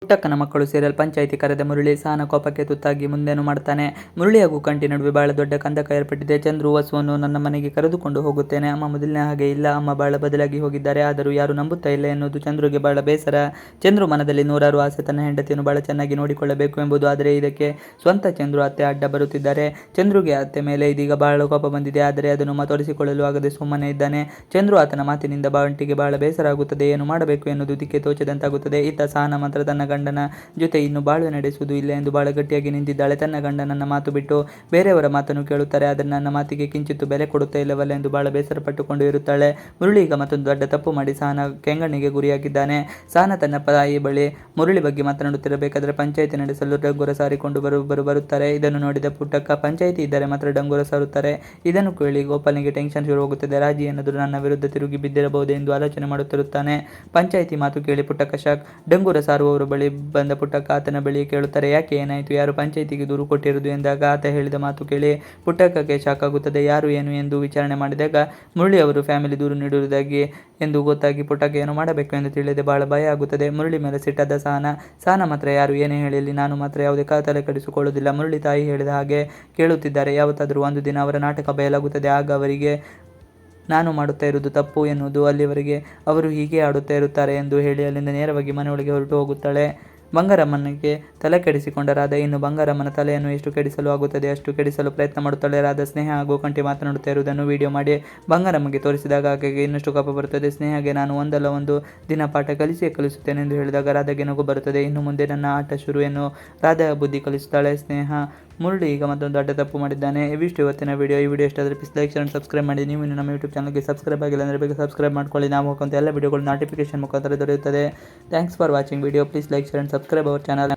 ಪುಟ್ಟಕ್ಕನ ಮಕ್ಕಳು ಸೀರಿಯಲ್ ಪಂಚಾಯಿತಿ ಕರೆದ ಮುರಳಿ ಸಹನ ಕೋಪಕ್ಕೆ ತುತ್ತಾಗಿ ಮುಂದೇನು ಮಾಡ್ತಾನೆ. ಮುರಳಿ ಹಾಗೂ ಕಂಟಿ ನಡುವೆ ಬಹಳ ದೊಡ್ಡ ಕಂದಕ ಏರ್ಪಟ್ಟಿದೆ. ಚಂದ್ರು ವಸುವನ್ನು ನನ್ನ ಮನೆಗೆ ಕರೆದುಕೊಂಡು ಹೋಗುತ್ತೇನೆ, ಅಮ್ಮ ಮೊದಲನೇ ಹಾಗೆ ಇಲ್ಲ, ಅಮ್ಮ ಬಹಳ ಬದಲಾಗಿ ಹೋಗಿದ್ದಾರೆ, ಆದರೂ ಯಾರು ನಂಬುತ್ತಾ ಇಲ್ಲ ಎನ್ನುವುದು ಚಂದ್ರುಗೆ ಬಹಳ ಬೇಸರ. ಚಂದ್ರು ಮನದಲ್ಲಿ ನೂರಾರು ಆಸೆ, ತನ್ನ ಹೆಂಡತಿಯನ್ನು ಬಹಳ ಚೆನ್ನಾಗಿ ನೋಡಿಕೊಳ್ಳಬೇಕು ಎಂಬುದು. ಆದರೆ ಇದಕ್ಕೆ ಸ್ವಂತ ಚಂದ್ರು ಅತ್ತೆ ಅಡ್ಡ ಬರುತ್ತಿದ್ದಾರೆ. ಚಂದ್ರುಗೆ ಅತ್ತೆ ಮೇಲೆ ಇದೀಗ ಬಹಳ ಕೋಪ ಬಂದಿದೆ. ಆದರೆ ಅದನ್ನು ತೋರಿಸಿಕೊಳ್ಳಲು ಆಗದೆ ಸುಮ್ಮನೆ ಇದ್ದಾನೆ. ಚಂದ್ರು ಆತನ ಮಾತಿನಿಂದ ಬಂಟಿಗೆ ಬಹಳ ಬೇಸರ ಆಗುತ್ತದೆ. ಏನು ಮಾಡಬೇಕು ಎನ್ನುವುದು ದಿಕ್ಕೆ ತೋಚದಂತಾಗುತ್ತದೆ. ಇತ್ತ ಸಹನ ಮಾತ್ರ ತನ್ನ ಗಂಡನ ಜೊತೆ ಇನ್ನು ಬಾಳ್ವೆ ನಡೆಸುವುದು ಇಲ್ಲ ಎಂದು ಬಹಳ ಗಟ್ಟಿಯಾಗಿ ನಿಂತಿದ್ದಾಳೆ. ತನ್ನ ಗಂಡ ನನ್ನ ಮಾತು ಬಿಟ್ಟು ಬೇರೆಯವರ ಮಾತನ್ನು ಕೇಳುತ್ತಾರೆ, ಆದರೆ ನನ್ನ ಮಾತಿಗೆ ಕಿಂಚಿತ್ತು ಬೆಲೆ ಕೊಡುತ್ತಾ ಇಲ್ಲವಲ್ಲ ಎಂದು ಬಹಳ ಬೇಸರ ಪಟ್ಟುಕೊಂಡು ಇರುತ್ತಾಳೆ. ಮುರಳಿ ಈಗ ಮತ್ತೊಂದು ದೊಡ್ಡ ತಪ್ಪು ಮಾಡಿ ಸಹನ ಕೆಂಗಣ್ಣಿಗೆ ಗುರಿಯಾಗಿದ್ದಾನೆ. ಸಹನ ತನ್ನ ತಾಯಿ ಬಳಿ ಮುರಳಿ ಬಗ್ಗೆ ಮಾತನಾಡುತ್ತಿರಬೇಕಾದರೆ ಪಂಚಾಯಿತಿ ನಡೆಸಲು ಡಂಗುರ ಸಾರಿಕೊಂಡು ಬರುತ್ತಾರೆ. ಇದನ್ನು ನೋಡಿದ ಪುಟ್ಟಕ್ಕ, ಪಂಚಾಯಿತಿ ಇದ್ದರೆ ಮಾತ್ರ ಡಂಗುರ ಸಾರುತ್ತಾರೆ. ಇದನ್ನು ಕೇಳಿ ಗೋಪಾಲ್ನಿಗೆ ಟೆನ್ಷನ್ ಶುರು ಹೋಗುತ್ತದೆ. ರಾಜಿ ಏನಾದರೂ ನನ್ನ ವಿರುದ್ಧ ತಿರುಗಿ ಬಿದ್ದಿರಬಹುದು ಎಂದು ಆಲೋಚನೆ ಮಾಡುತ್ತಿರುತ್ತಾನೆ. ಪಂಚಾಯಿತಿ ಮಾತು ಕೇಳಿ ಪುಟ್ಟಕ್ಕ ಶಾಕ್. ಡಂಗುರ ಸಾರುವವರ ಬಳಿ ಬಂದ ಪುಟ್ಟಕ್ಕ ಆತನ ಬಳಿ ಕೇಳುತ್ತಾರೆ, ಯಾಕೆ, ಏನಾಯಿತು, ಯಾರು ಪಂಚಾಯಿತಿಗೆ ದೂರು ಕೊಟ್ಟಿರುವುದು ಎಂದಾಗ ಆತ ಹೇಳಿದ ಮಾತು ಕೇಳಿ ಪುಟ್ಟಕ್ಕಕ್ಕೆ ಶಾಕ್ ಆಗುತ್ತದೆ. ಯಾರು ಏನು ಎಂದು ವಿಚಾರಣೆ ಮಾಡಿದಾಗ ಮುರಳಿ ಅವರು ಫ್ಯಾಮಿಲಿ ದೂರು ನೀಡುವುದಾಗಿ ಎಂದು ಗೊತ್ತಾಗಿ ಪುಟ್ಟಕ್ಕ ಏನು ಮಾಡಬೇಕು ಎಂದು ತಿಳಿಯದೆ ಬಹಳ ಭಯ ಆಗುತ್ತದೆ. ಮುರಳಿ ಮೇಲೆ ಸಿಟ್ಟಾದ ಸಹನ ಮಾತ್ರ ಯಾರು ಏನೇ ಹೇಳಿರಲಿ ನಾನು ಮಾತ್ರ ಯಾವುದೇ ತಲೆ ಕೆಡಿಸಿಕೊಳ್ಳುವುದಿಲ್ಲ. ಮುರಳಿ ತಾಯಿ ಹೇಳಿದ ಹಾಗೆ ಕೇಳುತ್ತಿದ್ದಾರೆ. ಯಾವತ್ತಾದರೂ ಒಂದು ದಿನ ಅವರ ನಾಟಕ ಬಯಲಾಗುತ್ತದೆ. ಆಗ ಅವರಿಗೆ ನಾನು ಮಾಡುತ್ತಾ ಇರುವುದು ತಪ್ಪು ಎನ್ನುವುದು, ಅಲ್ಲಿವರೆಗೆ ಅವರು ಹೀಗೆ ಆಡುತ್ತಾ ಇರುತ್ತಾರೆ ಎಂದು ಹೇಳಿ ಅಲ್ಲಿಂದ ನೇರವಾಗಿ ಮನೆಯೊಳಗೆ ಹೊರಟು ಹೋಗುತ್ತಾಳೆ. ಬಂಗಾರಮ್ಮನಿಗೆ ತಲೆ ಕೆಡಿಸಿಕೊಂಡ ರಾಧ ಇನ್ನು ಬಂಗಾರಮ್ಮನ ತಲೆಯನ್ನು ಎಷ್ಟು ಕೆಡಿಸಲು ಆಗುತ್ತದೆ ಅಷ್ಟು ಕೆಡಿಸಲು ಪ್ರಯತ್ನ ಮಾಡುತ್ತಾಳೆ. ರಾಧ ಸ್ನೇಹ ಹಾಗೂ ಕಂಟಿ ಮಾತನಾಡುತ್ತಾ ಇರುವುದನ್ನು ವಿಡಿಯೋ ಮಾಡಿ ಬಂಗಾರಮ್ಮಗೆ ತೋರಿಸಿದಾಗ ಆಕೆಗೆ ಇನ್ನಷ್ಟು ಕೋಪ ಬರುತ್ತದೆ. ಸ್ನೇಹಗೆ ನಾನು ಒಂದಲ್ಲ ಒಂದು ದಿನ ಪಾಠ ಕಲಿಸುತ್ತೇನೆ ಎಂದು ಹೇಳಿದಾಗ ರಾಧಾಗೆ ನಗು ಬರುತ್ತದೆ. ಇನ್ನು ಮುಂದೆ ನನ್ನ ಆಟ ಶುರು ಎನ್ನು ರಾಧಾ ಬುದ್ಧಿ ಕಲಿಸುತ್ತಾಳೆ ಸ್ನೇಹ. ಮುರಳಿ ಈಗ ಮತ್ತೊಂದು ದೊಡ್ಡ ತಪ್ಪು ಮಾಡಿದ್ದಾನೆ. ಇವಿಷ್ಟು ಇವತ್ತಿನ ವಿಡಿಯೋ. ಈ ವಿಡಿಯೋ ಇಷ್ಟಾದರೆ ಪ್ಲೀಸ್ ಲೈಕ್ ಶೇರ್ ಸಬ್ಸ್ಕ್ರೈಬ್ ಮಾಡಿ. ನೀವು ಇನ್ನು ನಮ್ಮ ಯೂಟ್ಯೂಬ್ ಚಾನಲ್ಗೆ ಸಬ್ಸ್ಕ್ರೈಬ್ ಆಗಿಲ್ಲ ಅಂದರೆ ಬೇಗ ಸಬ್ಸ್ಕ್ರೈಬ್ ಮಾಡ್ಕೊಳ್ಳಿ. ನಾವು ಹಾಕುವಂಥ ಎಲ್ಲ ವಿಡಿಯೋಗಳು ನೋಟಿಫಿಕೇಶನ್ ಮುಖಾಂತರ ದೊರೆಯುತ್ತದೆ. Thanks for watching video. Please like share subscribe our channel.